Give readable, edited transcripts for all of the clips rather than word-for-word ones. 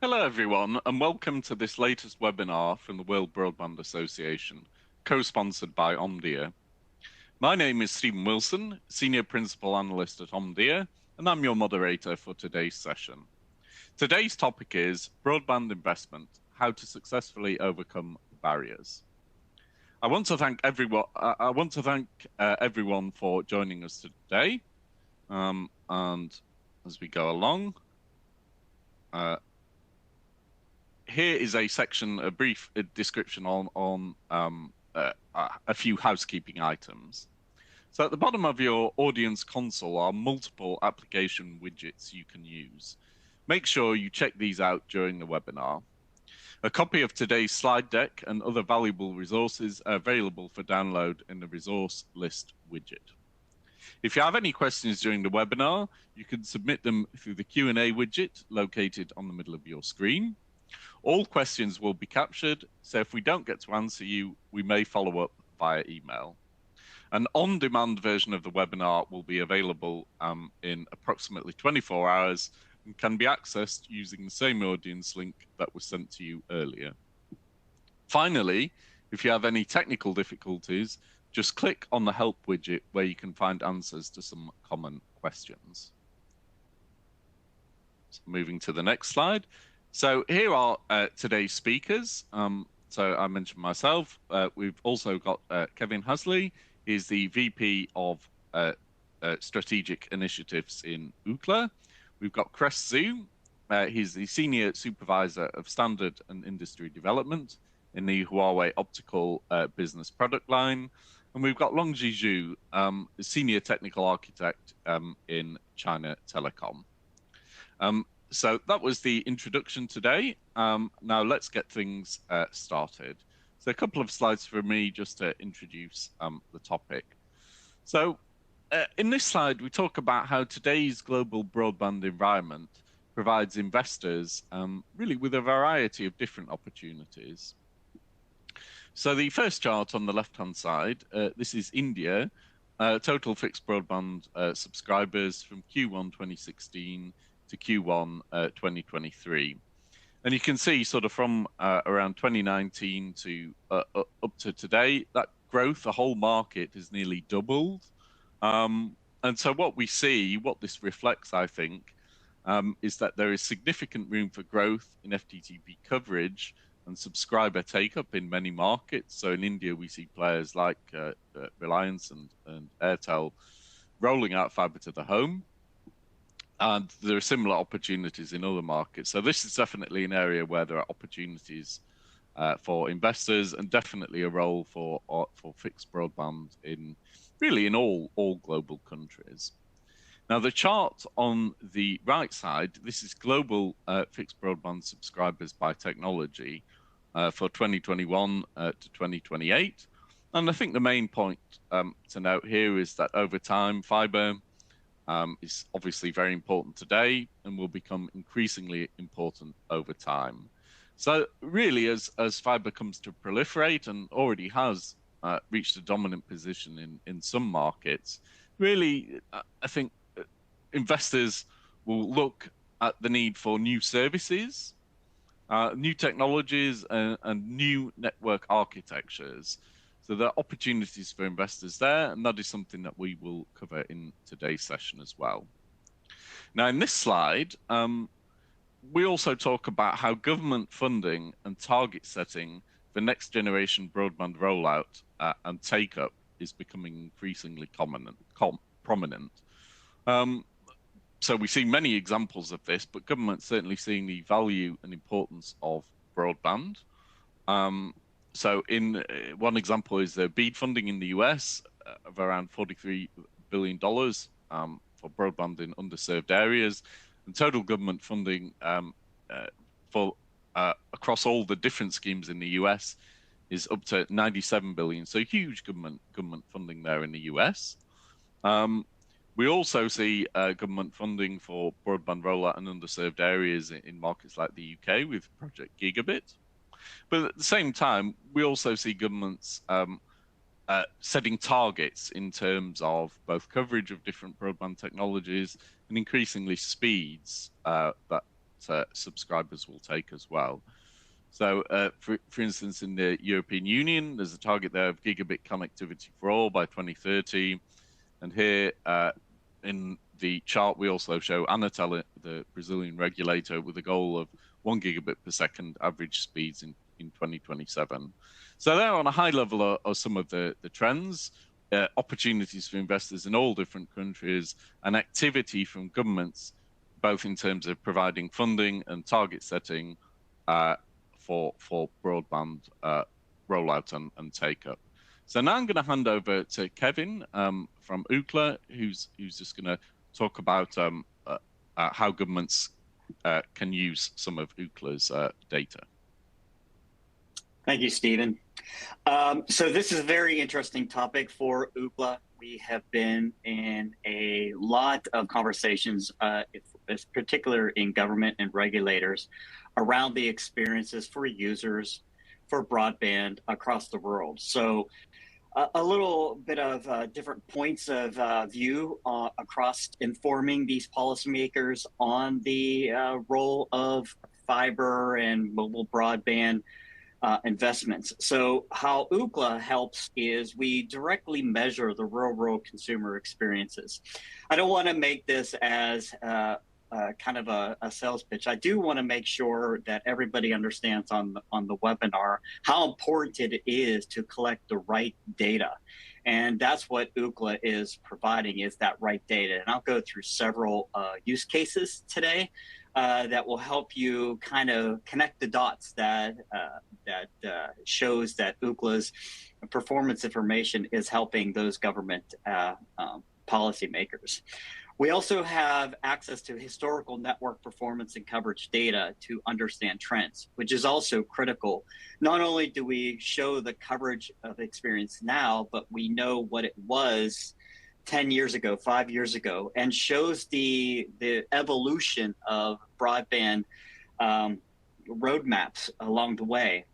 Hello, everyone, and welcome to this latest webinar from the World Broadband Association, co-sponsored by Omdia. My name is Stephen Wilson, Senior Principal Analyst at Omdia, and I'm your moderator for today's session. Today's topic is broadband investment, how to successfully overcome barriers. I want to thank everyone for joining us today, and as we go along, here is a section, a brief description on a few housekeeping items. So at the bottom of your audience console are multiple application widgets you can use. Make sure you check these out during the webinar. A copy of today's slide deck and other valuable resources are available for download in the resource list widget. If you have any questions during the webinar, you can submit them through the Q&A widget located on the middle of your screen. All questions will be captured, so if we don't get to answer you, we may follow up via email. An on-demand version of the webinar will be available in approximately 24 hours and can be accessed using the same audience link that was sent to you earlier. Finally, if you have any technical difficulties, just click on the help widget where you can find answers to some common questions. So moving to the next slide. So here are today's speakers. So I mentioned myself. We've also got Kevin Hasley. He's the VP of Strategic Initiatives in Ookla. We've got Chris Zhu. He's the Senior Supervisor of Standard and Industry Development in the Huawei Optical Business Product Line. And we've got Longji Zhu, the Senior Technical Architect in China Telecom. So that was the introduction today. Now let's get things started. So a couple of slides for me just to introduce the topic. So in this slide, we talk about how today's global broadband environment provides investors really with a variety of different opportunities. So the first chart on the left-hand side, this is India, total fixed broadband subscribers from Q1 2016 to Q1 2023. And you can see sort of from around 2019 to up to today, that growth, the whole market has nearly doubled. And so what we see, what this reflects, I think, is that there is significant room for growth in FTTP coverage and subscriber take-up in many markets. So in India, we see players like Reliance and Airtel rolling out fiber to the home. And there are similar opportunities in other markets. So this is definitely an area where there are opportunities for investors and definitely a role for fixed broadband in all global countries. Now the chart on the right side, this is global fixed broadband subscribers by technology for 2021 to 2028. And I think the main point to note here is that over time, fiber is obviously very important today and will become increasingly important over time. So really, as fiber comes to proliferate and already has reached a dominant position in some markets, really, I think investors will look at the need for new services, new technologies, and new network architectures. So there are opportunities for investors there, and that is something that we will cover in today's session as well. Now, in this slide, we also talk about how government funding and target setting for next generation broadband rollout and take-up is becoming increasingly prominent. So we see many examples of this, but government's certainly seeing the value and importance of broadband. So in one example is the BEAD funding in the US of around $43 billion for broadband in underserved areas, and total government funding for across all the different schemes in the US is up to $97 billion. So huge government funding there in the US. We also see government funding for broadband rollout in underserved areas in markets like the UK with Project Gigabit. But at the same time, we also see governments setting targets in terms of both coverage of different broadband technologies and increasingly speeds that subscribers will take as well. So, for instance, in the European Union, there's a target there of gigabit connectivity for all by 2030. And here in the chart, we also show Anatel, the Brazilian regulator, with a goal of 1 gigabit per second average speeds in 2027. So there, on a high level, are some of the trends, opportunities for investors in all different countries, and activity from governments, both in terms of providing funding and target setting for broadband rollout and take-up. So now I'm going to hand over to Kevin from Ookla, who's just going to talk about how governments can use some of Ookla's data. Thank you, Stephen. So this is a very interesting topic for Ookla. We have been in a lot of conversations, particularly in government and regulators, around the experiences for users for broadband across the world. So a little bit of different points of view across informing these policymakers on the role of fiber and mobile broadband investments. So how Ookla helps is we directly measure the real world consumer experiences. I don't want to make this as kind of a sales pitch. I do want to make sure that everybody understands on the webinar how important it is to collect the right data. And that's what Ookla is providing, is that right data. And I'll go through several use cases today that will help you kind of connect the dots that shows that Ookla's performance information is helping those government policymakers. We also have access to historical network performance and coverage data to understand trends, which is also critical. Not only do we show the coverage of experience now, but we know what it was 10 years ago, 5 years ago, and shows the evolution of broadband roadmaps along the way.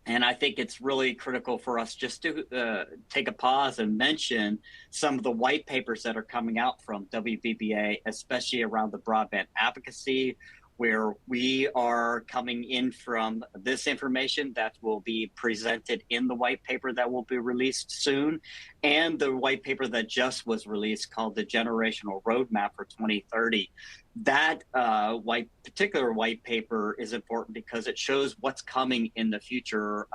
And I think it's really critical for us just to take a pause and mention some of the white papers that are coming out from WBBA, especially around the broadband advocacy, where we are coming in from this information that will be presented in the white paper that will be released soon, and the white paper that just was released called the Generational Roadmap for 2030. That particular white paper is important because it shows what's coming in the future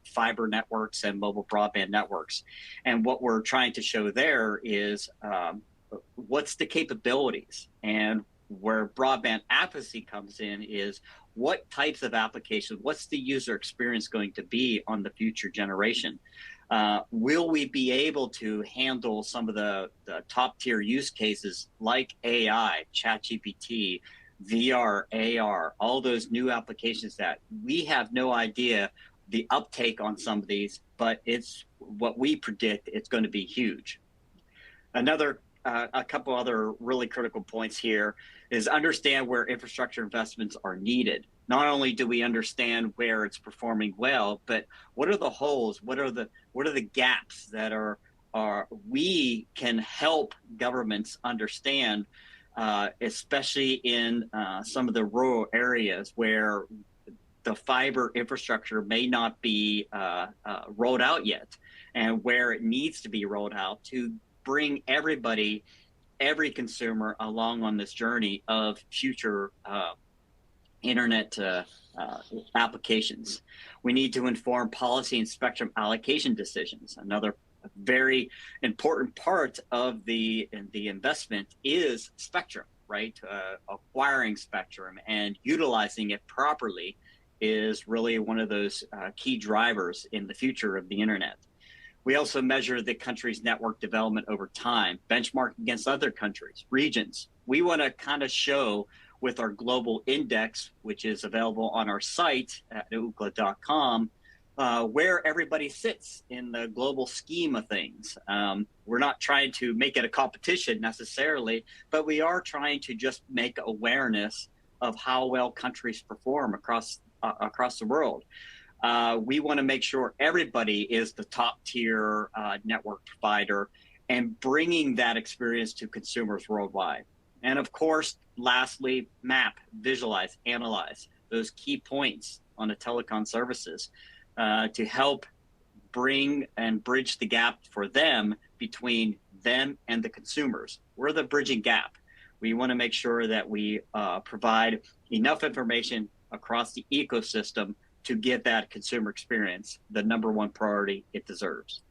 fiber networks and mobile broadband networks. And what we're trying to show there is what's the capabilities, and where broadband advocacy comes in is what types of applications, what's the user experience going to be on the future generation? Will we be able to handle some of the top tier use cases like AI, ChatGPT, VR, AR, all those new applications that we have no idea the uptake on some of these, but it's what we predict it's going to be huge. A couple other really critical points here is understand where infrastructure investments are needed. Not only do we understand where it's performing well, but what are the holes? What are the gaps that we can help governments understand, especially in some of the rural areas where the fiber infrastructure may not be rolled out yet, and where it needs to be rolled out to bring every consumer along on this journey of future internet applications. We need to inform policy and spectrum allocation decisions. Another very important part of the investment is spectrum, right? Acquiring spectrum and utilizing it properly is really one of those key drivers in the future of the internet. We also measure the country's network development over time, benchmark against other countries, regions. We want to kind of show with our global index, which is available on our site at ookla.com, where everybody sits in the global scheme of things. We're not trying to make it a competition necessarily, but we are trying to just make awareness of how well countries perform across the world. We want to make sure everybody is the top tier network provider and bringing that experience to consumers worldwide. And of course, lastly, map, visualize, analyze those key points on the telecom services to help bring and bridge the gap for them between them and the consumers. We're the bridging gap. We want to make sure that we provide enough information across the ecosystem to give that consumer experience the number one priority it deserves.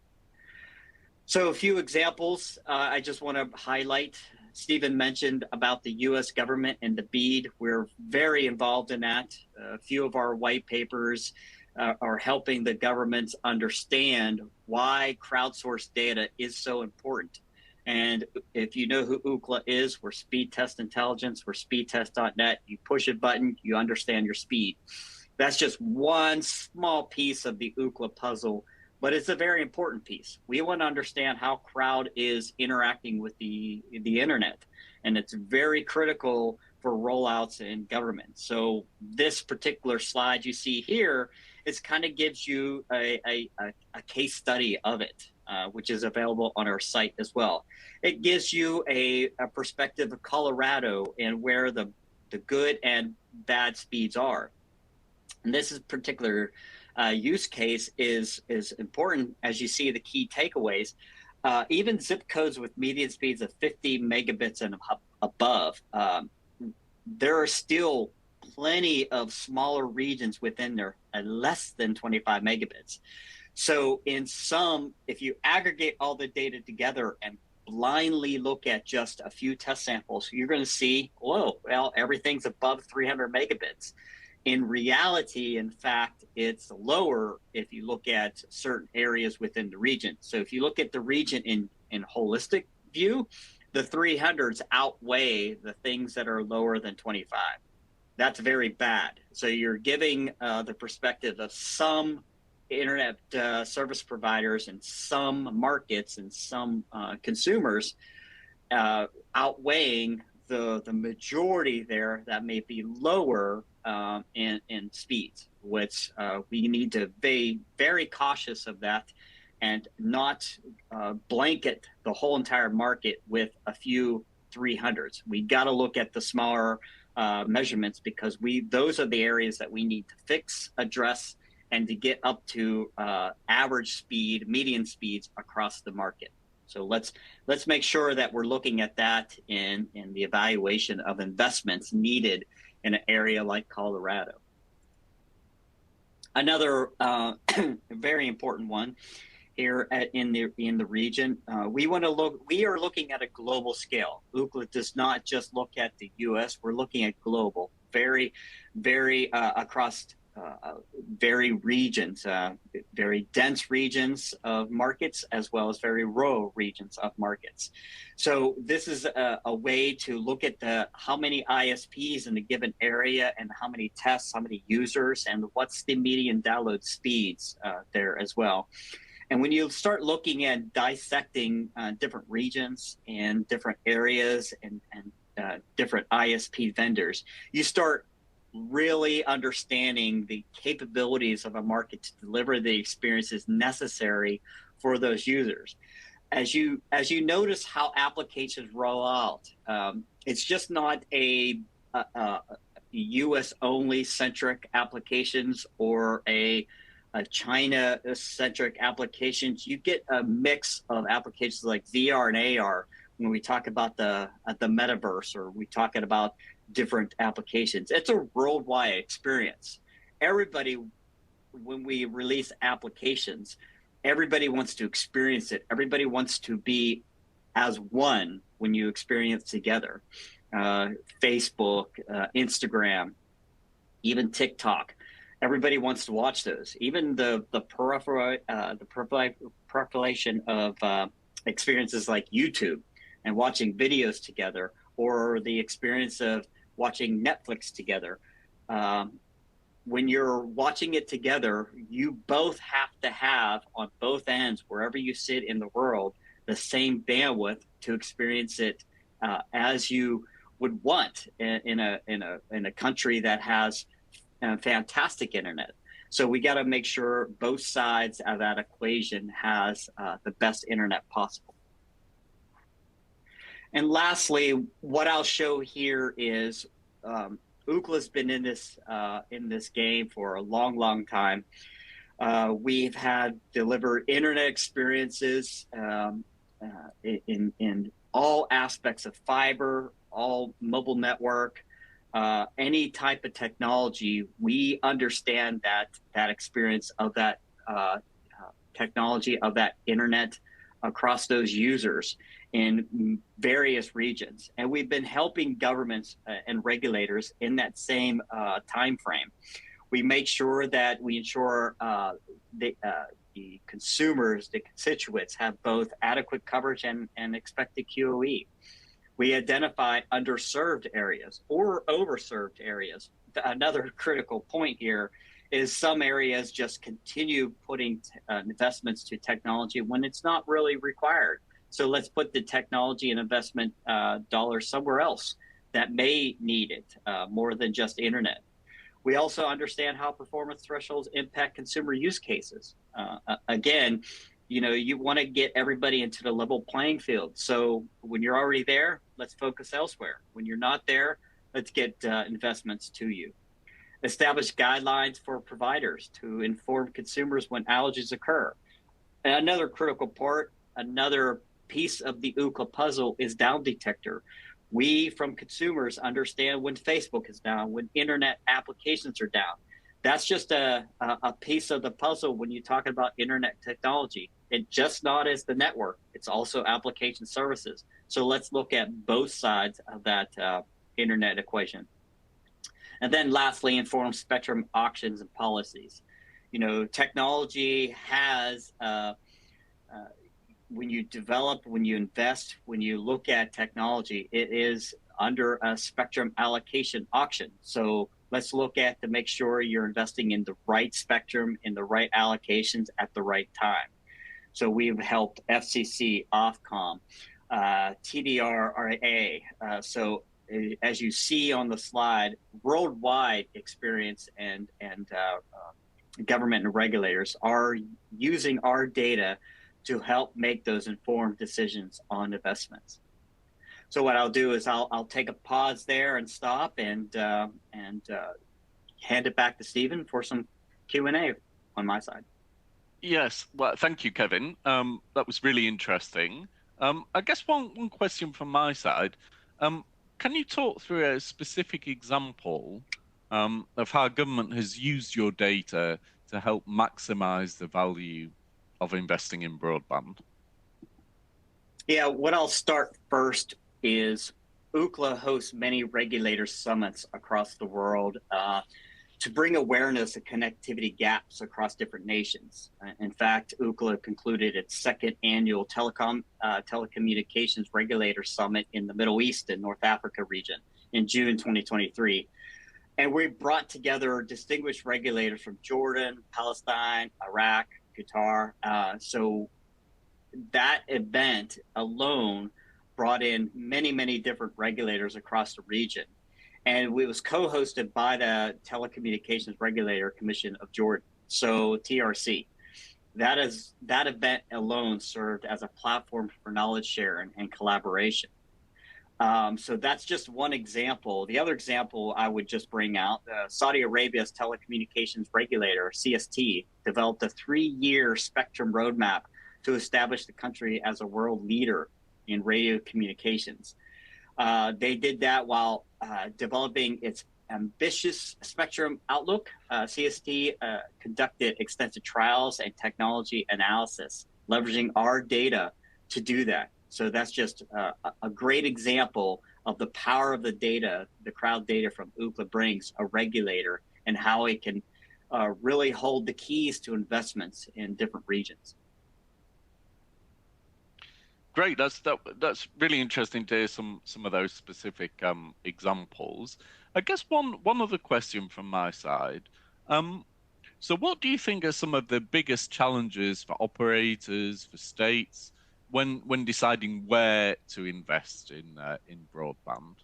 So a few examples I just want to highlight. Stephen mentioned about the U.S. government and the BEAD. We're very involved in that. A few of our white papers are helping the governments understand why crowdsourced data is so important. And if you know who Ookla is, we're Speed Test Intelligence, we're speedtest.net. You push a button, you understand your speed. That's just one small piece of the Ookla puzzle, but it's a very important piece. We want to understand how crowd is interacting with the internet, and it's very critical for rollouts in government. So this particular slide you see here, it kind of gives you a case study of it, which is available on our site as well. It gives you a perspective of Colorado and where the good and bad speeds are. And this is particular use case is important as you see the key takeaways. Even zip codes with median speeds of 50 megabits and above, there are still plenty of smaller regions within there at less than 25 megabits. So in some, if you aggregate all the data together and blindly look at just a few test samples, you're going to see, whoa, well, everything's above 300 megabits. In reality, in fact, it's lower if you look at certain areas within the region. So if you look at the region in holistic view, the 300s outweigh the things that are lower than 25. That's very bad. So you're giving the perspective of some internet service providers and some markets and some consumers outweighing the majority there that may be lower in speeds, which we need to be very cautious of that and not blanket the whole entire market with a few 300s. We got to look at the smaller measurements because those are the areas that we need to fix, address, and to get up to average speed, median speeds across the market. So let's make sure that we're looking at that in the evaluation of investments needed in an area like Colorado. Another very important one here in the region, we are looking at a global scale. Ookla does not just look at the U.S. We're looking at global, very across very regions, very dense regions of markets, as well as very rural regions of markets. So this is a way to look at how many ISPs in a given area and how many tests, how many users, and what's the median download speeds there as well. And when you start looking at dissecting different regions and different areas and different ISP vendors, you start really understanding the capabilities of a market to deliver the experiences necessary for those users. As you notice how applications roll out, it's just not a U.S. only centric applications or a China centric applications. You get a mix of applications like VR and AR when we talk about the metaverse, or we talking about different applications. It's a worldwide experience. Everybody, when we release applications, everybody wants to experience it. Everybody wants to be as one when you experience together. Facebook, Instagram, even TikTok. Everybody wants to watch those. Even the proliferation of experiences like YouTube and watching videos together, or the experience of watching Netflix together. When you're watching it together, you both have to have on both ends, wherever you sit in the world, the same bandwidth to experience it as you would want in a country that has fantastic internet. So we got to make sure both sides of that equation has the best internet possible. And lastly, what I'll show here is Ookla's been in this game for a long, long time. We've had delivered internet experiences in all aspects of fiber, all mobile network, any type of technology. We understand that experience of that technology, of that internet across those users in various regions. And we've been helping governments and regulators in that same time frame. We make sure that we ensure the consumers, the constituents, have both adequate coverage and expected QoE. We identify underserved areas or overserved areas. Another critical point here is some areas just continue putting investments to technology when it's not really required. So let's put the technology and investment dollars somewhere else that may need it more than just internet. We also understand how performance thresholds impact consumer use cases. Again, you want to get everybody into the level playing field. So when you're already there, let's focus elsewhere. When you're not there, let's get investments to you. Establish guidelines for providers to inform consumers when outages occur. And another critical part, another piece of the Ookla puzzle is down detector. We, from consumers, understand when Facebook is down, when internet applications are down. That's just a piece of the puzzle when you talk about internet technology. It's just not as the network, it's also application services. So let's look at both sides of that internet equation. And then lastly, inform spectrum auctions and policies. Technology has, when you develop, when you invest, when you look at technology, it is under a spectrum allocation auction. So let's look at to make sure you're investing in the right spectrum, in the right allocations at the right time. So we've helped FCC, Ofcom, TDRA. So as you see on the slide, worldwide experience and government and regulators are using our data to help make those informed decisions on investments. So what I'll do is I'll take a pause there and stop and hand it back to Stephen for some Q&A on my side. Yes, well, thank you, Kevin. That was really interesting. I guess one question from my side. Can you talk through a specific example of how government has used your data to help maximize the value of investing in broadband? Yeah, what I'll start first is Ookla hosts many regulator summits across the world to bring awareness of connectivity gaps across different nations. In fact, Ookla concluded its second annual telecommunications regulator summit in the Middle East and North Africa region in June 2023. And we brought together distinguished regulators from Jordan, Palestine, Iraq, Qatar. So that event alone brought in many, many different regulators across the region. And it was co-hosted by the Telecommunications Regulator Commission of Jordan, so TRC. That event alone served as a platform for knowledge sharing and collaboration. So that's just one example. The other example I would just bring out, Saudi Arabia's telecommunications regulator, CST, developed a 3-year spectrum roadmap to establish the country as a world leader in radio communications. They did that while developing its ambitious spectrum outlook. CST conducted extensive trials and technology analysis, leveraging our data to do that. So that's just a great example of the power of the data, the crowd data from Ookla brings a regulator and how it can really hold the keys to investments in different regions. Great, that's really interesting to hear some of those specific examples. I guess one other question from my side. So what do you think are some of the biggest challenges for operators, for states, when deciding where to invest in broadband?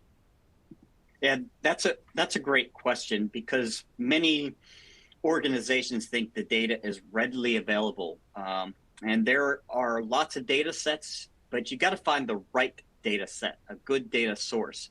Yeah, that's a great question, because many organizations think the data is readily available, and there are lots of data sets, but you got to find the right data set, a good data source.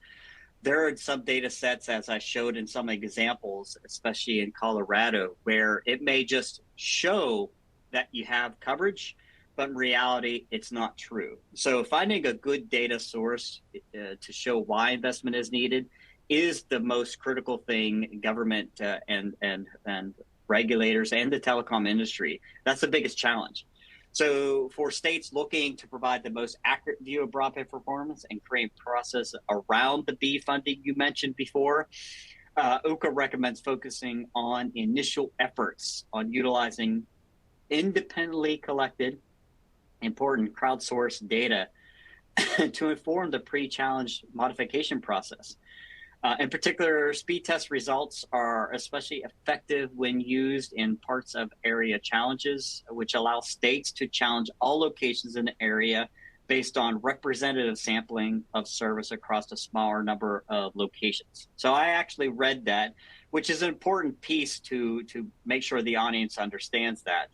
There are some data sets, as I showed in some examples, especially in Colorado, where it may just show that you have coverage, but in reality, it's not true. So finding a good data source to show why investment is needed is the most critical thing government and regulators and the telecom industry. That's the biggest challenge. So for states looking to provide the most accurate view of broadband performance and create process around the B funding you mentioned before, UCA recommends focusing on initial efforts on utilizing independently collected important crowdsourced data to inform the pre-challenge modification process. In particular, speed test results are especially effective when used in parts of area challenges, which allow states to challenge all locations in the area based on representative sampling of service across a smaller number of locations. So I actually read that, which is an important piece to make sure the audience understands that.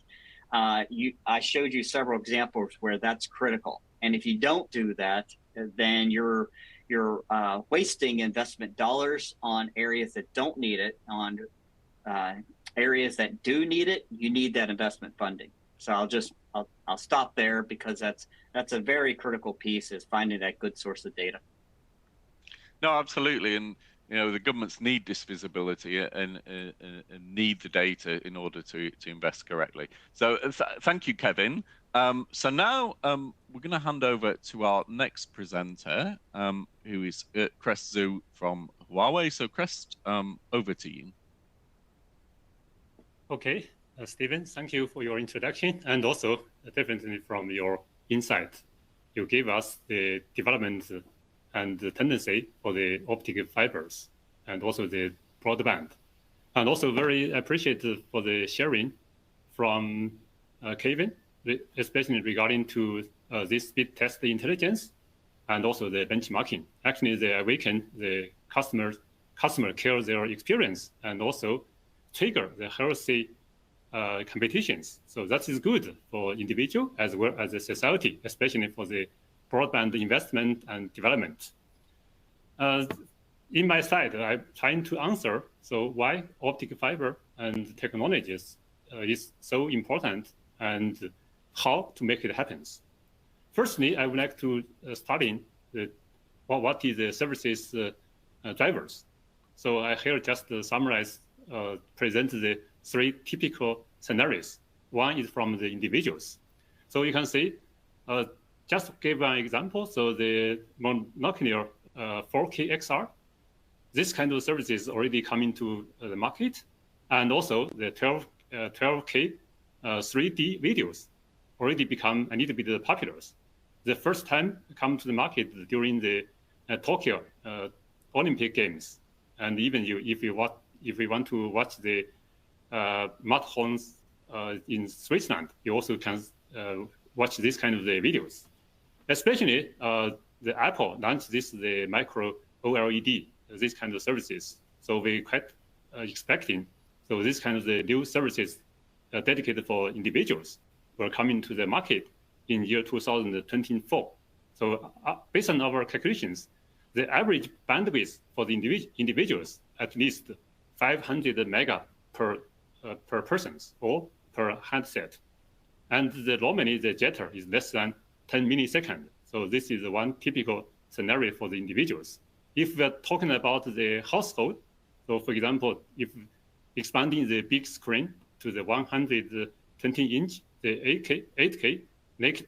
I showed you several examples where that's critical. And if you don't do that, then you're wasting investment dollars on areas that don't need it. On areas that do need it, you need that investment funding. So I'll stop there, because that's a very critical piece, is finding that good source of data. No, absolutely, and the governments need this visibility and need the data in order to invest correctly. So thank you, Kevin. So now we're going to hand over to our next presenter, who is Crest Zhu from Huawei. So Crest, over to you. Okay, Stephen, thank you for your introduction, and also definitely from your insight. You gave us the development and the tendency for the optic fibers and also the broadband. And also very appreciated for the sharing from Kevin, especially regarding to this speed test intelligence and also the benchmarking. Actually, they awaken the customer care their experience and also trigger the healthy competitions. So that is good for individual as well as the society, especially for the broadband investment and development. In my side, I'm trying to answer, so why optic fiber and technologies is so important and how to make it happen. Firstly, I would like to start in what is the services drivers. So I here just summarize, present the three typical scenarios. One is from the individuals. So you can see, just give an example. So the monocular 4K XR, this kind of services already coming to the market, and also the 12K 3D videos already become a little bit popular. The first time come to the market during the Tokyo Olympic Games, and even if we want to watch the Matterhorns in Switzerland, you also can watch this kind of the videos. Especially the Apple launched the micro OLED, this kind of services. So we quite expecting. So this kind of the new services dedicated for individuals were coming to the market in year 2024. So based on our calculations, the average bandwidth for the individuals at least 500 mega per persons or per handset. And normally the jitter is less than 10 milliseconds. So this is one typical scenario for the individuals. If we're talking about the household, so for example, if expanding the big screen to the 120-inch, the 8K naked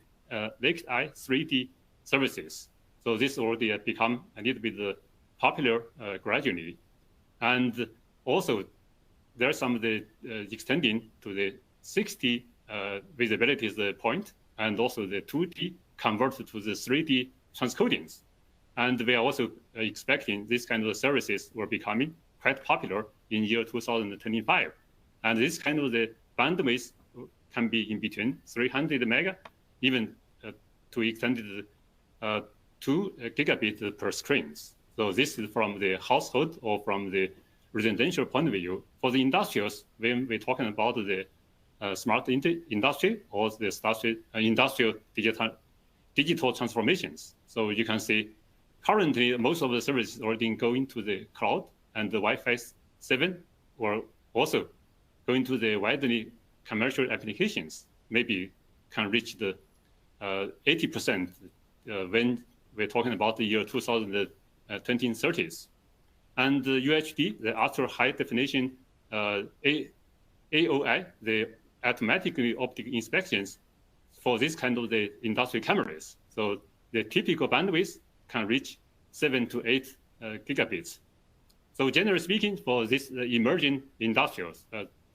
eye 3D services. So this already become a little bit popular gradually. And also there's some the extending to the 60 visibility is the point, and also the 2D converted to the 3D transcodings. And we are also expecting this kind of services will becoming quite popular in year 2025. And this kind of the bandwidth can be in between 300 mega, even to extend it 2 gigabit per screens. So this is from the household or from the residential point of view. For the industrials, when we're talking about the smart industry or the industrial digital transformations. So you can see currently most of the services already going to the cloud, and the Wi-Fi 7 or also going to the widely commercial applications, maybe can reach the 80% when we're talking about the year 2030s. And the UHD, the ultra high definition AOI, the automatically optic inspections for this kind of the industrial cameras. So the typical bandwidth can reach 7 to 8 gigabits. So generally speaking, for this emerging industrials,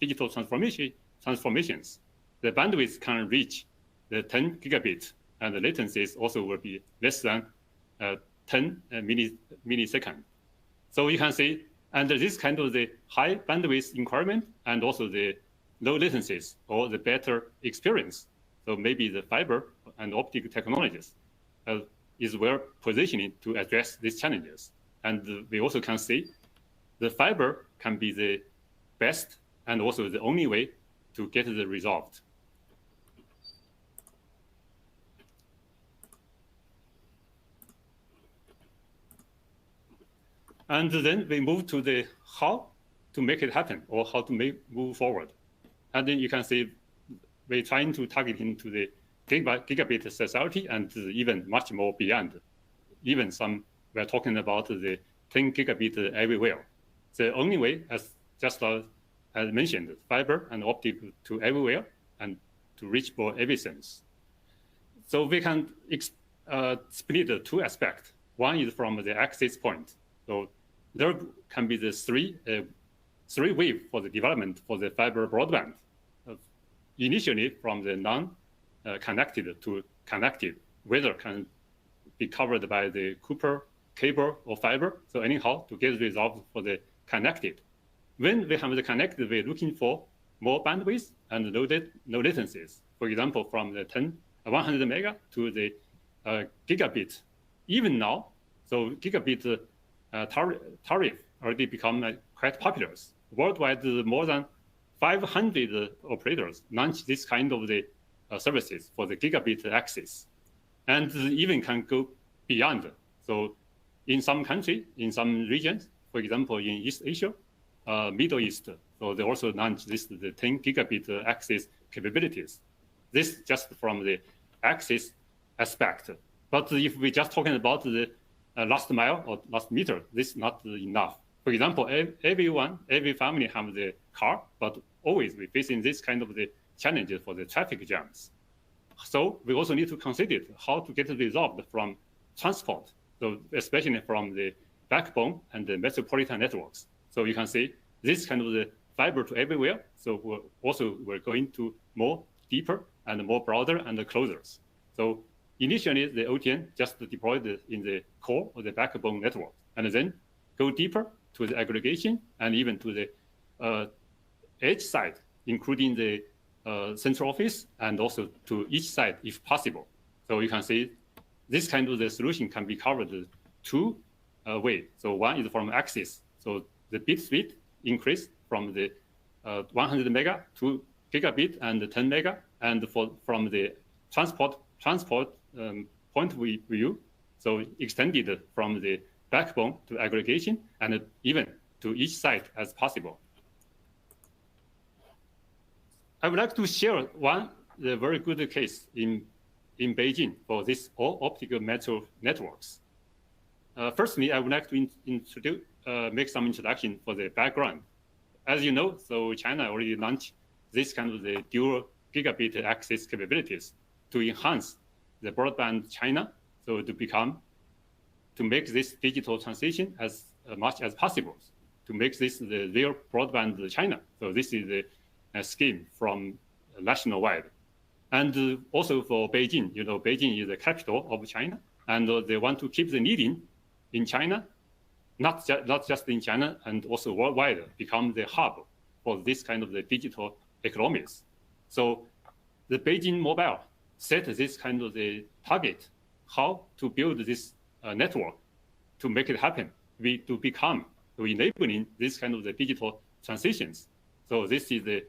digital transformations, the bandwidth can reach the 10 gigabit, and the latencies also will be less than 10 milliseconds. So you can see under this kind of the high bandwidth requirement and also the low latencies or the better experience. So maybe the fiber and optic technologies is well positioned to address these challenges. And we also can see the fiber can be the best and also the only way to get the result. And then we move to the how to make it happen or how to move forward. And then you can see we're trying to target into the gigabit society and even much more beyond. Even some, we're talking about the 10 gigabit everywhere. The only way, as just as mentioned, fiber and optic to everywhere and to reach for everything. So we can split two aspects. One is from the access point. So there can be the three waves for the development for the fiber broadband. Initially from the non-connected to connected, whether can be covered by the Cooper cable or fiber. So anyhow, to get resolved for the connected. When we have the connected, we're looking for more bandwidth and low latencies. For example, from the 100 mega to the gigabit. Even now, so gigabit tariff already become quite popular. Worldwide, more than 500 operators launch this kind of the services for the gigabit access, and even can go beyond. So in some countries, in some regions, for example, in East Asia, Middle East, so they also launch the 10 gigabit access capabilities. This just from the access aspect. But if we're just talking about the last mile or last meter, this is not enough. For example, every family have the car, but always we're facing this kind of the challenges for the traffic jams. So we also need to consider how to get it resolved from transport, so especially from the backbone and the metropolitan networks. So you can see this kind of the fiber to everywhere. So we're going to more deeper and more broader and closer. So initially the OTN just deployed in the core or the backbone network, and then go deeper to the aggregation and even to the edge side, including the central office and also to each side if possible. So you can see this kind of the solution can be covered two ways. So one is from access. So the bit speed increase from the 100 mega to gigabit and 10 mega, and from the transport point of view, so extended from the backbone to aggregation and even to each site as possible. I would like to share one very good case in Beijing for this all optical metro networks. Firstly, I would like to make some introduction for the background. As you know, so China already launched this kind of the dual gigabit access capabilities to enhance the broadband China, so to make this digital transition as much as possible, to make this the real broadband China. So this is a scheme from national-wide. And also for Beijing, you know, Beijing is the capital of China, and they want to keep the leading in China, not just in China, and also worldwide, become the hub for this kind of the digital economies. So the Beijing Mobile set this kind of the target, how to build this network to make it happen, to enabling this kind of the digital transitions. So this is the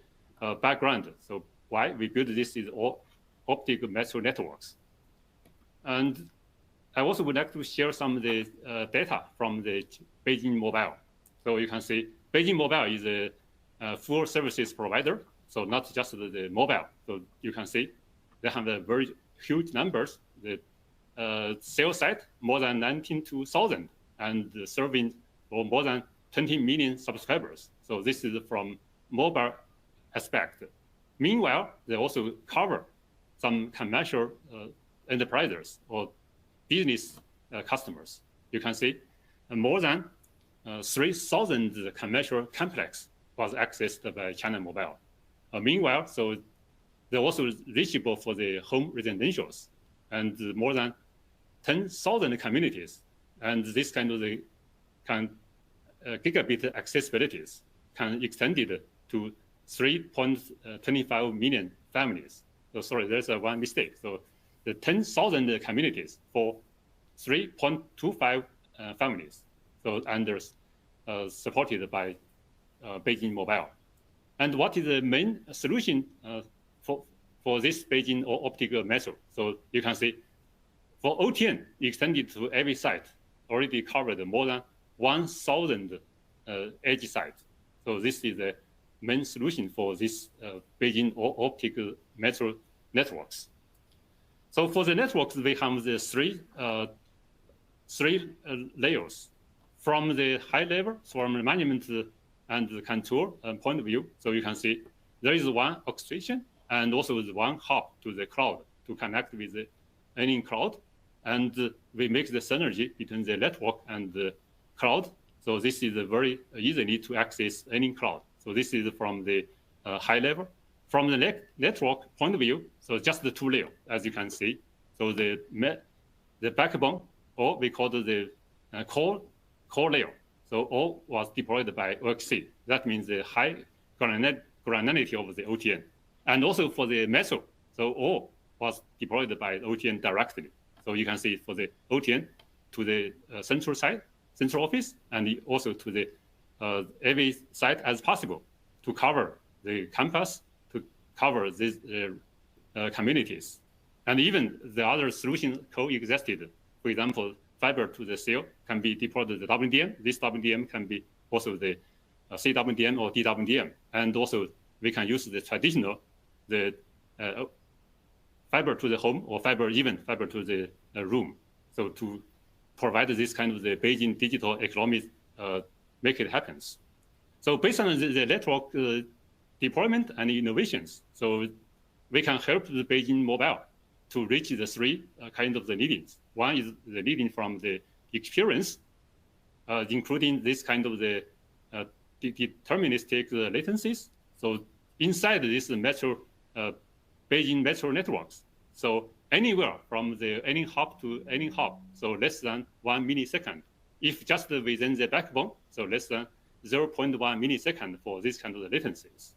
background. So why we build this is all optical metro networks. And I also would like to share some of the data from the Beijing Mobile. So you can see Beijing Mobile is a full services provider, so not just the mobile. So you can see they have a very huge numbers. The sales site more than 19,000 and serving for more than 20 million subscribers. So this is from mobile aspect. Meanwhile, they also cover some commercial enterprises or business customers. You can see more than 3,000 commercial complex was accessed by China Mobile. Meanwhile, so they're also reachable for the home residentials and more than 10,000 communities. And this kind of the gigabit accessibilities can extend it to 3.25 million families. So sorry, there's one mistake. So the 10,000 communities for 3.25 families. So under supported by Beijing Mobile. And what is the main solution for this Beijing or optical metro? So you can see for OTN extended to every site already covered more than 1,000 edge sites. So this is the main solution for this Beijing or optical metro networks. So for the networks, we have the three layers. From the high level, from the management and the control point of view, so you can see there is one orchestration and also the one hub to the cloud to connect with any cloud. And we make the synergy between the network and the cloud. So this is very easily to access any cloud. So this is from the high level. From the network point of view, so just the two layers, as you can see. So the backbone, or we call it the core layer. So all was deployed by OXC. That means the high granularity of the OTN. And also for the metro, so all was deployed by OTN directly. So you can see for the OTN to the central office, and also to the every site as possible to cover the campus, to cover these communities. And even the other solution coexisted. For example, fiber to the cell can be deployed to the WDM. This WDM can be also the CWDM or DWDM. And also we can use the traditional, the fiber to the home or even fiber to the room. So to provide this kind of the Beijing digital economy, make it happen. So based on the network deployment and innovations, so we can help the Beijing Mobile to reach the three kind of the needs. One is the needing from the experience, including this kind of the deterministic latencies. So inside this metro, Beijing metro networks. So anywhere from any hub to any hub, so less than 1 millisecond. If just within the backbone, so less than 0.1 millisecond for this kind of latencies.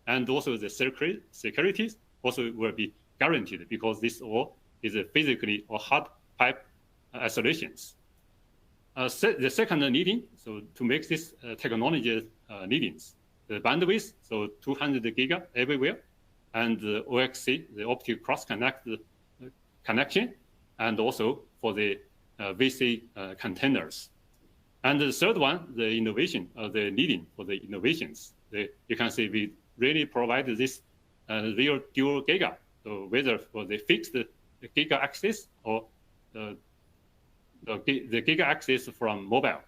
And also the security also will be guaranteed because this all is a physically or hard pipe isolations. The second needing, so to make this technology needings, the bandwidth, so 200 giga everywhere, and the OXC, the optical cross-connect connection, and also for the VC containers. And the third one, the innovation, the needing for the innovations. You can see we really provide this real dual giga, so whether for the fixed giga access or the giga access from mobile.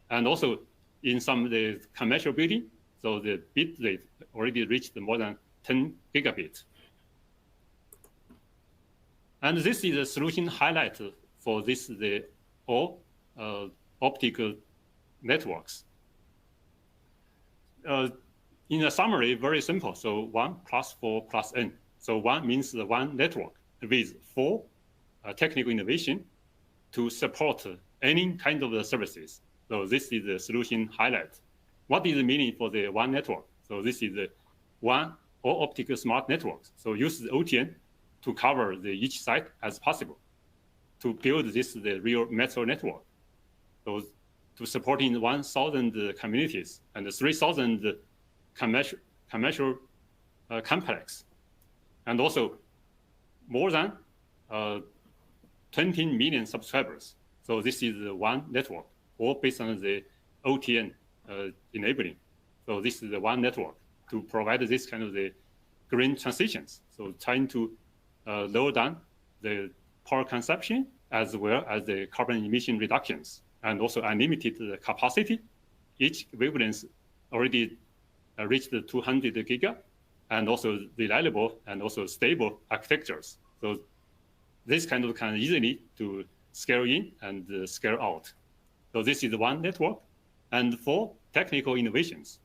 And also in some of the commercial building, so the bit rate already reached more than 10 gigabits. And this is a solution highlight for the all optical networks. In a summary, very simple. So 1 + 4 + n. So 1 means the one network with 4 technical innovation to support any kind of the services. So this is the solution highlight. What is the meaning for the one network? So this is the one all optical smart networks. So use the OTN to cover each site as possible to build the real metro network. So to supporting 1,000 communities and 3,000 commercial complex, and also more than 20 million subscribers. So this is one network, all based on the OTN enabling. So this is the one network to provide this kind of the green transitions. So trying to lower down the power consumption as well as the carbon emission reductions, and also unlimited capacity. Each wavelength already reached 200 giga, and also reliable and also stable architectures. So this kind of can easily to scale in and scale out. So this is one network. And for technical innovations,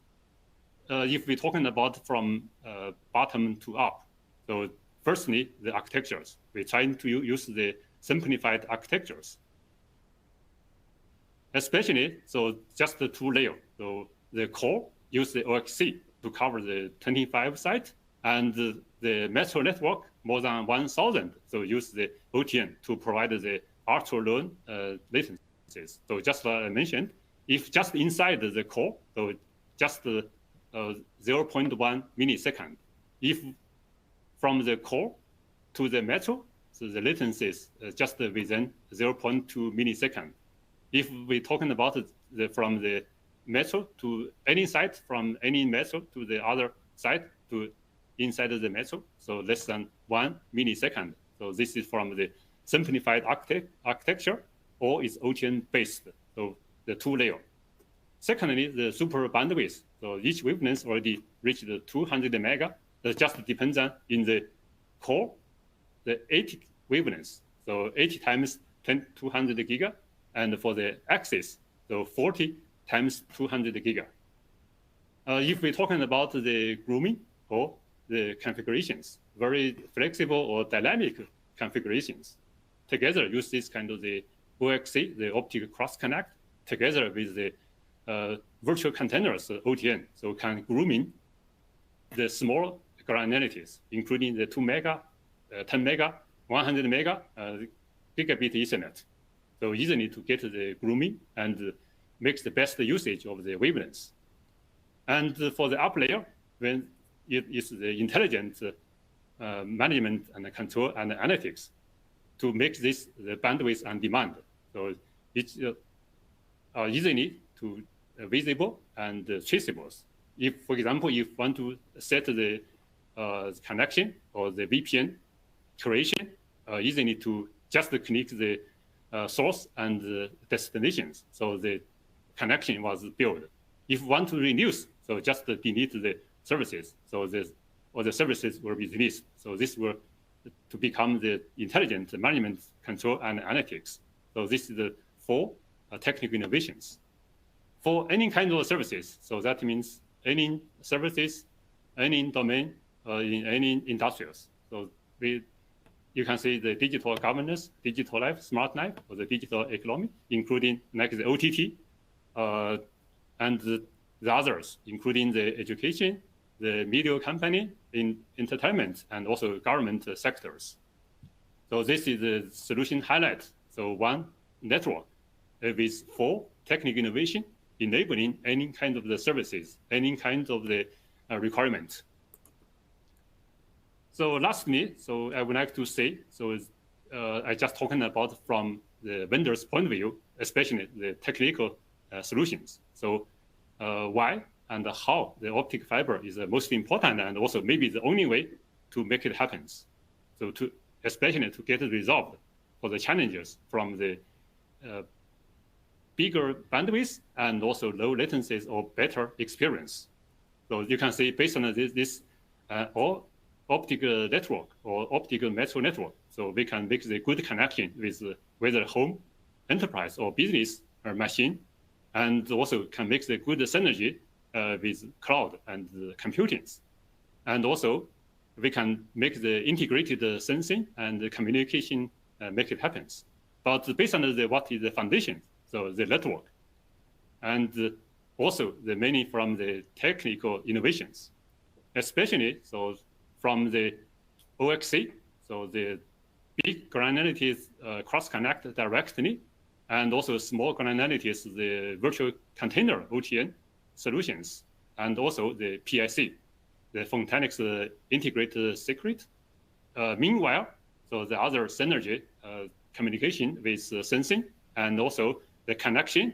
if we're talking about from bottom to up, so firstly, the architectures. We're trying to use the simplified architectures. Especially, so just the two layer. So the core use the OXC to cover the 25 site, and the metro network more than 1,000. So use the OTN to provide the ultra low latencies. So just like I mentioned, if just inside the core, so just 0.1 millisecond. If from the core to the metro, so the latency is just within 0.2 millisecond. If we're talking about from the metro to any site, from any metro to the other site to inside of the metro, so less than 1 millisecond. So this is from the simplified architecture, or is OTN based, so the two layer. Secondly, the super bandwidth. So each wavelength already reached the 200 mega. That just depends on in the core, the 80 wavelengths. So 80 times 200 giga. And for the axis, so 40 times 200 giga. If we're talking about the grooming or the configurations, very flexible or dynamic configurations, together use this kind of the OXC, the optical cross connect, together with the virtual containers, OTN, so can grooming the small granularities, including the 2 mega, 10 mega, 100 mega gigabit Ethernet. So easily to get the grooming and makes the best usage of the wavelengths. And for the up layer, when it is the intelligent management and control and analytics to make this the bandwidth on demand. So it's easily to visible and traceable. If, for example, if you want to set the connection or the VPN creation, easily to just click the source and the destinations. So the connection was built. If you want to reduce, so just delete the services. So all the services will be released. So this will to become the intelligent management, control, and analytics. So this is the 4 technical innovations. For any kind of services, so that means any services, any domain, in any industrials. So you can see the digital governance, digital life, smart life, or the digital economy, including like the OTT, and the others, including the education, the media company, in entertainment, and also government sectors. So this is the solution highlight. So one network with 4 technical innovation, enabling any kind of the services, any kind of the requirement. So lastly, so I would like to say, so I just talking about from the vendor's point of view, especially the technical solutions. So why and how the optic fiber is the most important and also maybe the only way to make it happen. So especially to get it resolved for the challenges from the bigger bandwidth and also low latencies or better experience. So you can see based on this all optical network or optical metro network. So we can make the good connection with whether home, enterprise, or business or machine, and also can make the good synergy with cloud and computing. And also we can make the integrated sensing and the communication make it happen. But based on what is the foundation, so the network, and also the many from the technical innovations, especially so from the OXC, so the big granularities cross-connect directly, and also small granularities, the virtual container OTN solutions, and also the PIC, the Photonics integrated circuit. Meanwhile, so the other synergy communication with sensing, and also the connection,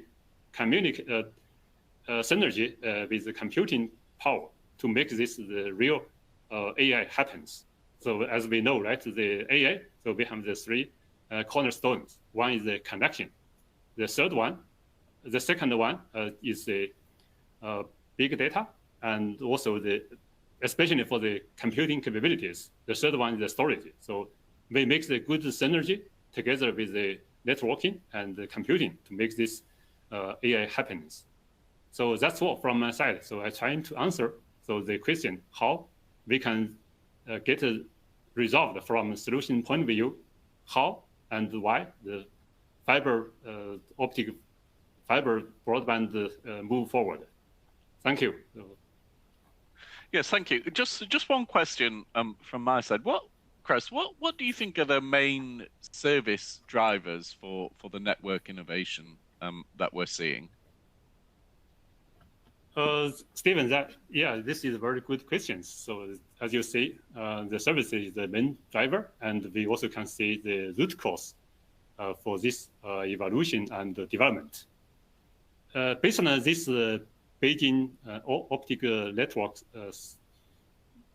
synergy with the computing power to make this the real AI happens. So as we know, right, the AI, so we have the three cornerstones. One is the connection. The second one is the big data, and also especially for the computing capabilities. The third one is the storage. So we make the good synergy together with the networking and the computing to make this AI happens. So that's all from my side. So I'm trying to answer the question how we can get resolved from a solution point of view, how and why the optic fiber broadband move forward. Thank you. Yes, thank you. Just one question from my side. Chris, what do you think are the main service drivers for the network innovation that we're seeing? Stephen, this is a very good question. So as you see, the service is the main driver, and we also can see the root cause for this evolution and development. Based on this Beijing optical network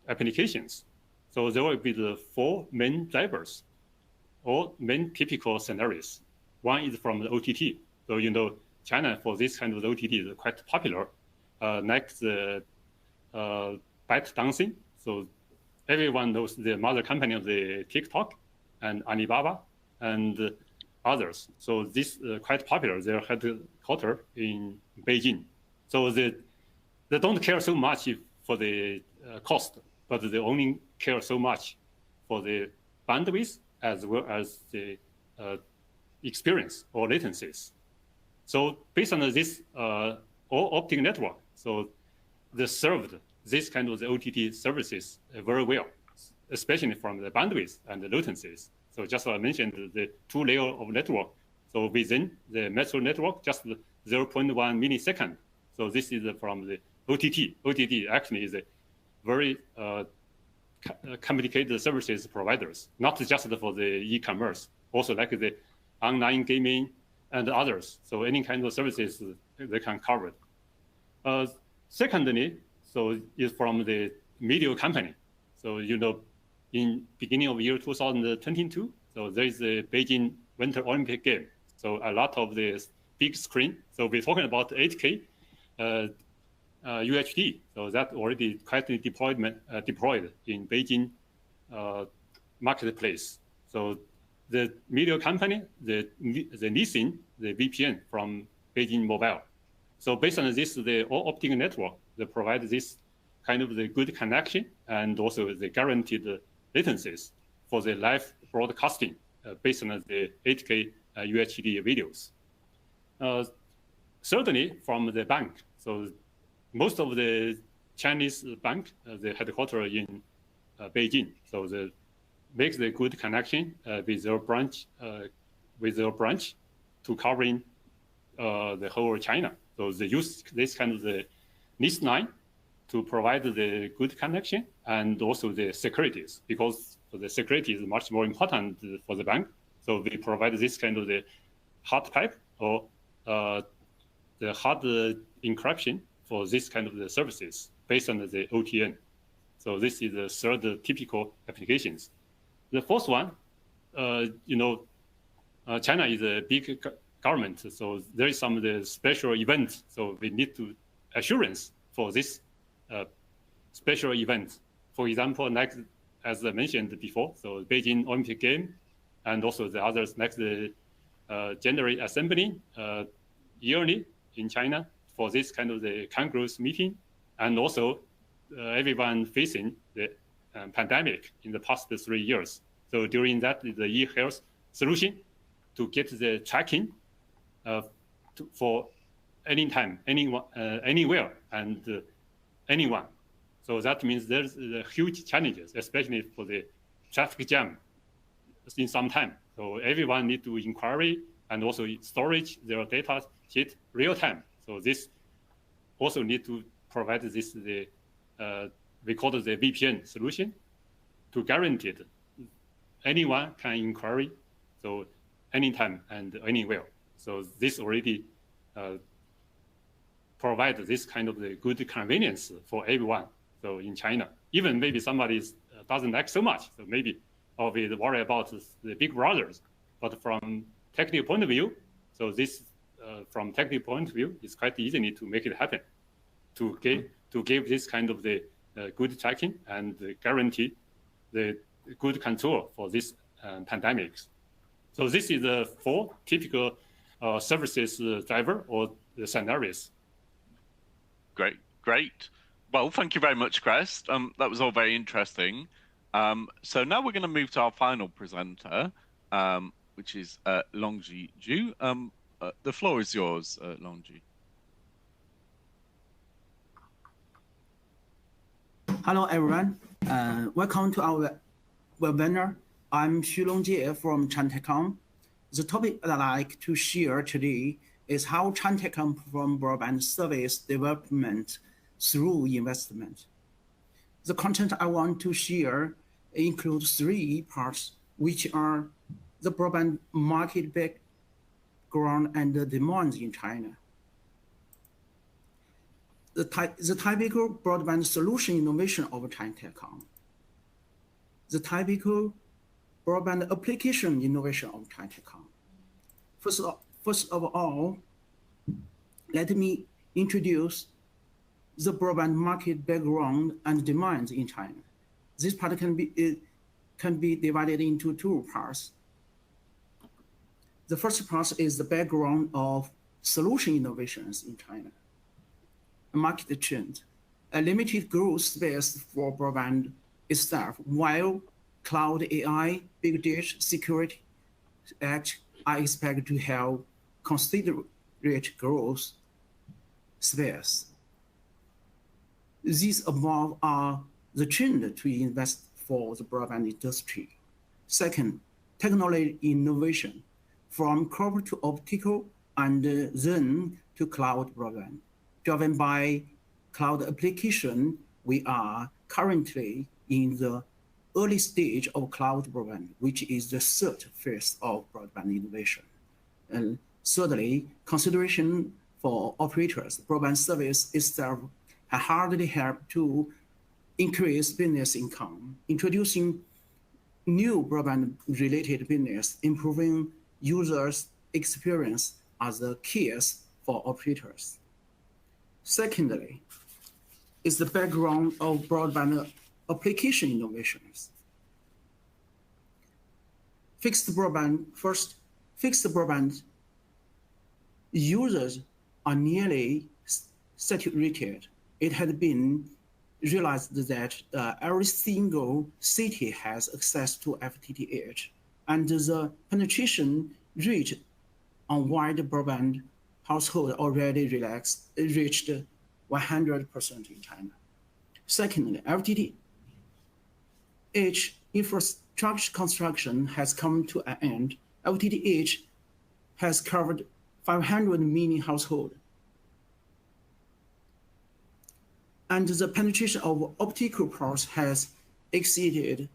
applications, so there will be the four main drivers or main typical scenarios. One is from the OTT. So China for this kind of OTT is quite popular. Next, ByteDance dancing. So everyone knows the mother company of the TikTok and Alibaba and others. So this quite popular. Their headquarters in Beijing. So they don't care so much for the cost, but they only care so much for the bandwidth as well as the experience or latencies. So based on this optic network, so they served this kind of the OTT services very well, especially from the bandwidth and the latencies. So just like I mentioned, the two layer of network. So within the metro network, just 0.1 millisecond. So this is from the OTT. OTT actually is a very complicated services providers, not just for the e-commerce, also like the online gaming and others. So any kind of services they can cover. Secondly, so is from the media company. So in beginning of year 2022, so there is the Beijing Winter Olympic game. So a lot of the big screen. So we're talking about 8K UHD. So that already quite deployed in Beijing marketplace. So the media company, the leasing the VPN from Beijing Mobile. So based on this, the optic network, they provide this kind of the good connection and also the guaranteed latencies for the live broadcasting based on the 8K UHD videos. Certainly from the bank. So most of the Chinese bank, the headquarters in Beijing. So they make the good connection with their branch to covering the whole China. So they use this kind of the NIS line to provide the good connection and also the securities, because the security is much more important for the bank. So we provide this kind of the hard pipe or the hard encryption for this kind of the services based on the OTN. So this is the third typical applications. The fourth one, China is a big government, so there is some of the special events. So we need to assurance for this special event. For example, next, as I mentioned before, so Beijing Olympic game, and also the others next the General Assembly yearly in China for this kind of the Congress meeting, and also everyone facing the pandemic in the past 3 years. So during that, the e-health solution to get the tracking for anytime, anyone, anywhere, and anyone. So that means there's huge challenges, especially for the traffic jam in some time. So everyone need to inquiry and also storage their data sheet real time. So this also need to provide this we call it the VPN solution to guarantee it. Anyone can inquiry. So anytime and anywhere. So this already provides this kind of the good convenience for everyone. So in China, even maybe somebody doesn't like so much, so maybe always worry about the big brothers. But from technical point of view, so this from technical point of view, it's quite easy to make it happen, to give this kind of the good tracking and guarantee the good control for this pandemics. So this is the 4 typical services driver or the scenarios. Great. Well, thank you very much, Crest. That was all very interesting. So now we're going to move to our final presenter, which is Longji Zhu. The floor is yours, Longji. Hello, everyone. Welcome to our webinar. I'm Xu Longjie from Chantecom. The topic that I'd like to share today is how Chantecom performs broadband service development through investment. The content I want to share includes 3 parts, which are the broadband market background and the demand in China. The typical broadband solution innovation of Chantecom. The typical broadband application innovation of Chantecom. First of all, let me introduce the broadband market background and demand in China. This part can be divided into 2 parts. The first part is the background of solution innovations in China. A market trend, a limited growth space for broadband itself, while cloud AI, big data, security act are expected to have considerate growth space. These above are the trend to invest for the broadband industry. Second, technology innovation from copper to optical and then to cloud broadband. Driven by cloud application, we are currently in the early stage of cloud broadband, which is the 3rd phase of broadband innovation. And thirdly, consideration for operators. Broadband service itself has hardly helped to increase business income, introducing new broadband-related business, improving users' experience as the keys for operators. Secondly, is the background of broadband application innovations. Fixed broadband users are nearly saturated. It has been realized that every single city has access to FTTH, and the penetration rate on wide broadband household already reached 100% in China. Secondly, FTTH infrastructure construction has come to an end. FTTH has covered 500 million households. And the penetration of optical ports has exceeded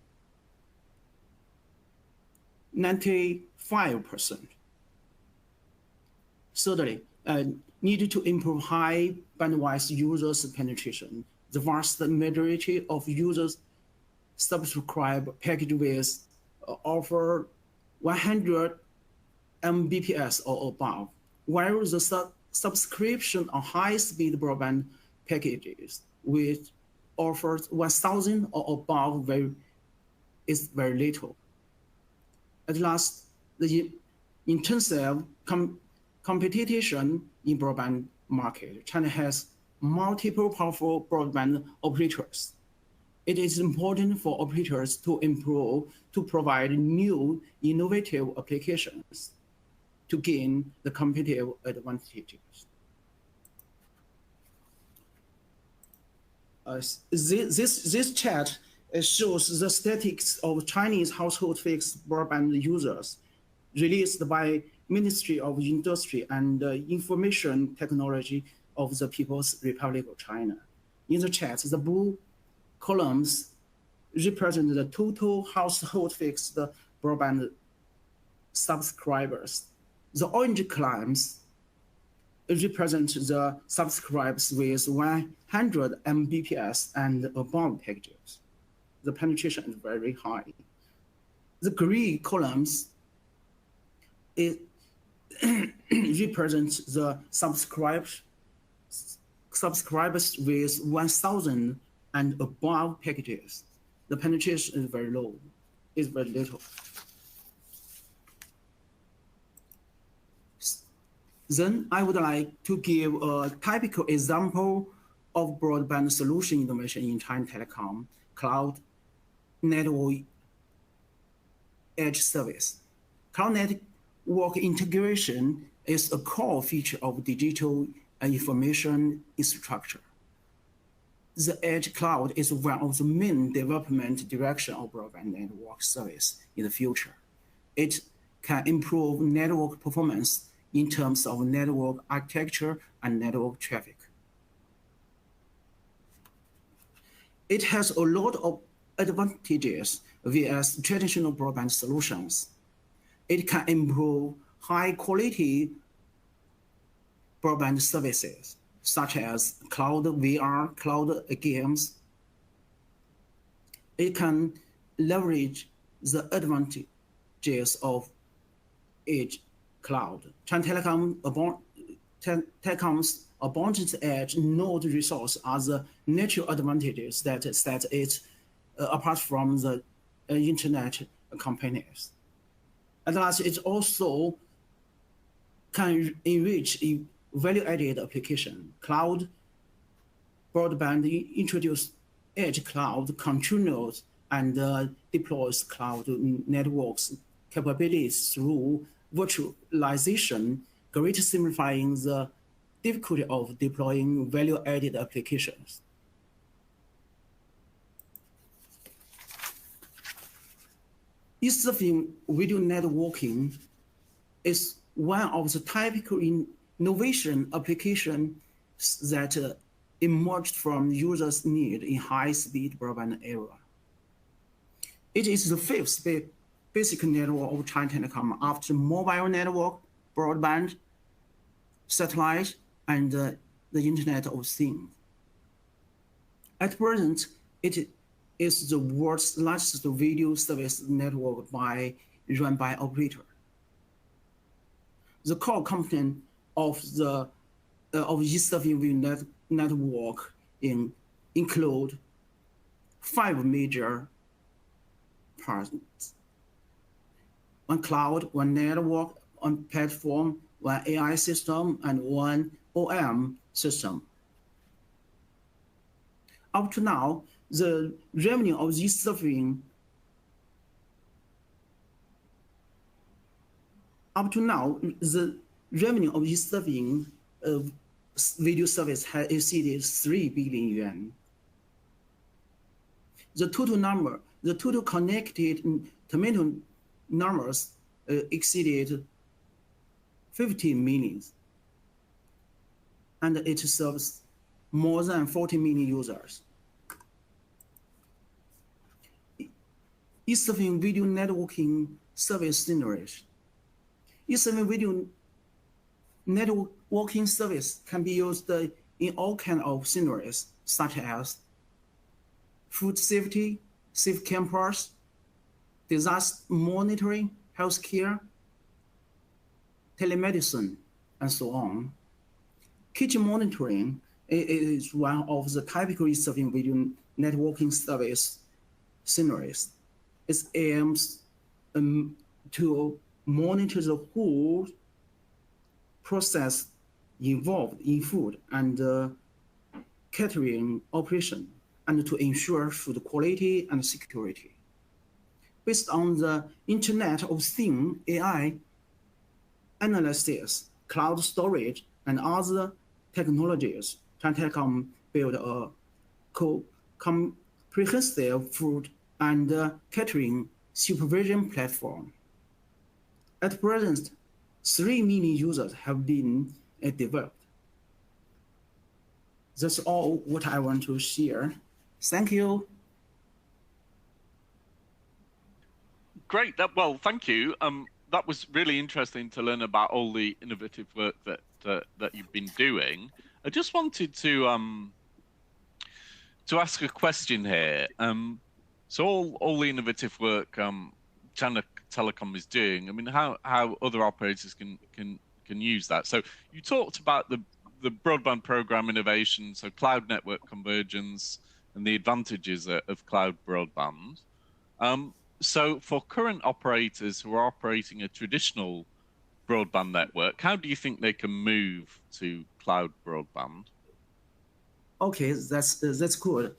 95%. Thirdly, needed to improve high bandwidth users penetration. The vast majority of users subscribe package with offer 100 Mbps or above, while the subscription on high-speed broadband packages with offers 1,000 or above is very little. At last, the intensive competition in broadband market. China has multiple powerful broadband operators. It is important for operators to provide new innovative applications to gain the competitive advantages. This chart shows the statistics of Chinese household fixed broadband users released by Ministry of Industry and Information Technology of the People's Republic of China. In the chart, the blue columns represent the total household fixed broadband subscribers. The orange columns represent the subscribers with 100 Mbps and above packages. The penetration is very high. The gray columns represent the subscribers with 1,000 and above packages. The penetration is very low, is very little. Then I would like to give a typical example of broadband solution innovation in China Telecom cloud network edge service. Cloud network integration is a core feature of digital information infrastructure. The edge cloud is one of the main development direction of broadband network service in the future. It can improve network performance in terms of network architecture and network traffic. It has a lot of advantages vs traditional broadband solutions. It can improve high-quality broadband services, such as cloud VR, cloud games. It can leverage the advantages of edge cloud. China Telecom's abundant edge node resource are the natural advantages that set it apart from the internet companies. And last, it also can enrich a value-added application. Cloud broadband introduce edge cloud controls and deploys cloud networks capabilities through virtualization, greatly simplifying the difficulty of deploying value-added applications. East-surfing video networking is one of the typical innovation applications that emerged from users' need in high-speed broadband era. It is the fifth basic network of China Telecom after mobile network, broadband, satellite, and the Internet of Things. At present, it is the world's largest video service network run by operator. The core component of East-surfing video network include 5 major parts: one cloud, one network, one platform, one AI system, and one OM system. Up to now, the revenue of East-surfing video service has exceeded 3 billion yuan. The total connected terminal numbers exceeded 15 million, and it serves more than 40 million users. East-surfing video networking service scenarios. East-surfing video networking service can be used in all kinds of scenarios, such as food safety, safe campus, disaster monitoring, healthcare, telemedicine, and so on. Kitchen monitoring is one of the typical East-surfing video networking service scenarios. It aims to monitor the whole process involved in food and catering operation, and to ensure food quality and security. Based on the Internet of Things, AI analysis, cloud storage, and other technologies, China Telecom built a comprehensive food and catering supervision platform. At present, 3 million users have been developed. That's all what I want to share. Thank you. Great. Well, thank you. that was really interesting to learn about all the innovative work that you've been doing. I just wanted to ask a question here. So all the innovative work China Telecom is doing. I mean, how other operators can use that. So you talked about the broadband program innovation, so cloud network convergence, and the advantages of cloud broadband. So for current operators who are operating a traditional broadband network, how do you think they can move to cloud broadband? Okay, that's good.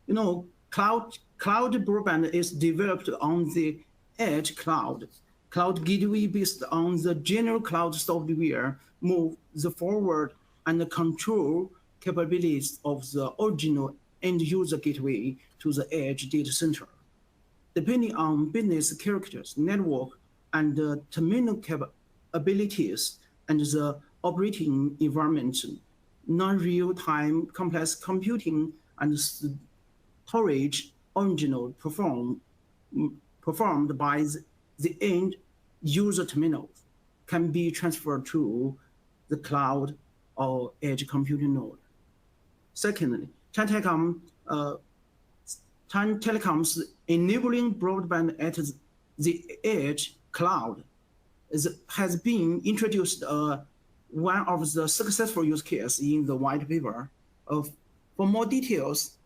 You know, cloud broadband is developed on the edge cloud. Cloud gateway based on the general cloud software move the forward and control capabilities of the original end user gateway to the edge data center. Depending on business characters, network, and terminal capabilities, and the operating environment, non-real-time complex computing and storage original performed by the end user terminal can be transferred to the cloud or edge computing node. Secondly, China Telecom's enabling broadband at the edge cloud has been introduced one of the successful use cases in the white paper. For more details,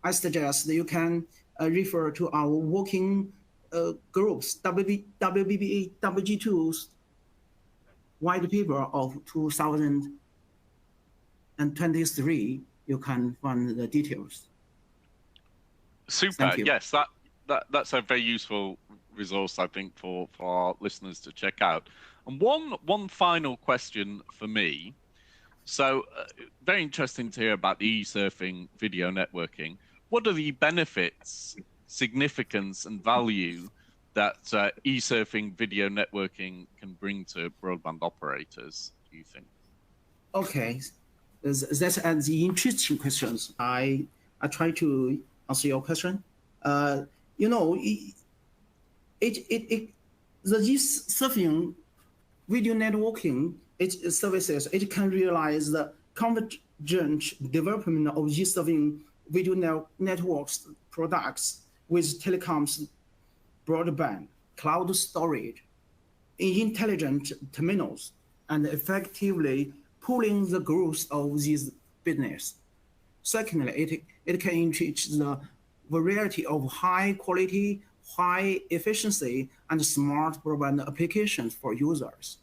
I suggest that you can refer to our working groups, WBBA WG2's white paper of 2023. You can find the details. Super. Yes, that's a very useful resource, I think, for our listeners to check out. And one final question for me. So very interesting to hear about the e-surfing video networking. What are the benefits, significance, and value that e-surfing video networking can bring to broadband operators, do you think? Okay, that's the interesting questions. I try to answer your question. You know, the e-surfing video networking services, it can realize the convergent development of e-surfing video networks products with telecoms, broadband, cloud storage, intelligent terminals, and effectively pulling the growth of these business. Secondly, it can enrich the variety of high quality, high efficiency, and smart broadband applications for users.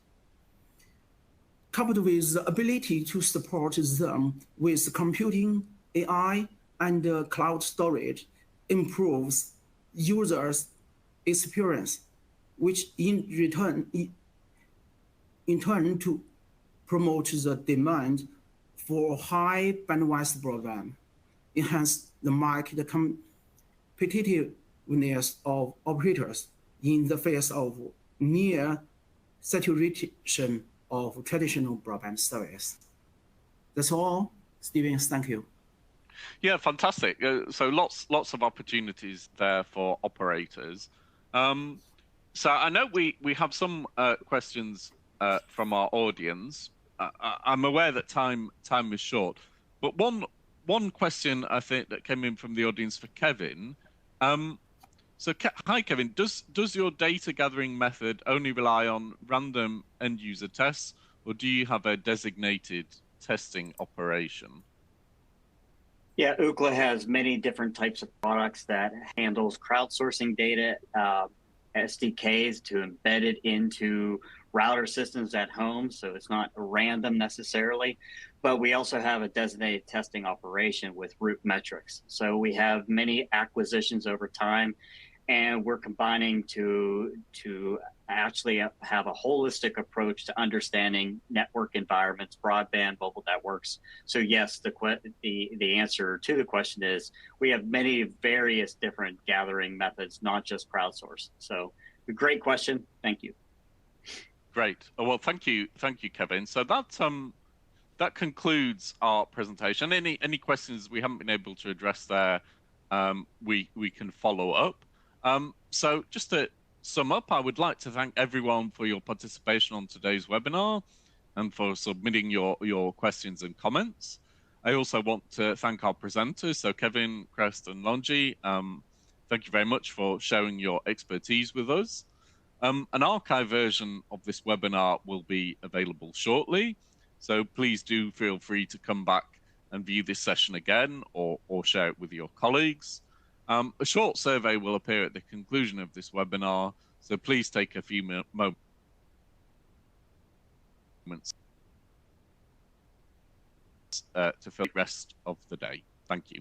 Coupled with the ability to support them with computing, AI, and cloud storage, improves users' experience, which in turn to promote the demand for high bandwidth broadband, enhance the market competitiveness of operators in the face of near saturation of traditional broadband service. That's all, Stephen. Thank you. Yeah, fantastic. So lots of opportunities there for operators. So I know we have some questions from our audience. I'm aware that time is short, but one question I think that came in from the audience for Kevin. Hi Kevin, does your data gathering method only rely on random end user tests, or do you have a designated testing operation? Yeah, Ookla has many different types of products that handles crowdsourcing data, SDKs to embed it into router systems at home, so it's not random necessarily. But we also have a designated testing operation with root metrics. So we have many acquisitions over time, and we're combining to actually have a holistic approach to understanding network environments, broadband, mobile networks. So yes, the answer to the question is we have many various different gathering methods, not just crowdsourced. So a great question. Thank you. Great. Well, thank you, Kevin. So that concludes our presentation. Any questions we haven't been able to address there, we can follow up. So just to sum up, I would like to thank everyone for your participation on today's webinar and for submitting your questions and comments. I also want to thank our presenters, so Kevin, Crest, and Longi. Thank you very much for sharing your expertise with us. An archive version of this webinar will be available shortly, so please do feel free to come back and view this session again or share it with your colleagues. A short survey will appear at the conclusion of this webinar, so please take a few moments to fill the rest of the day. Thank you.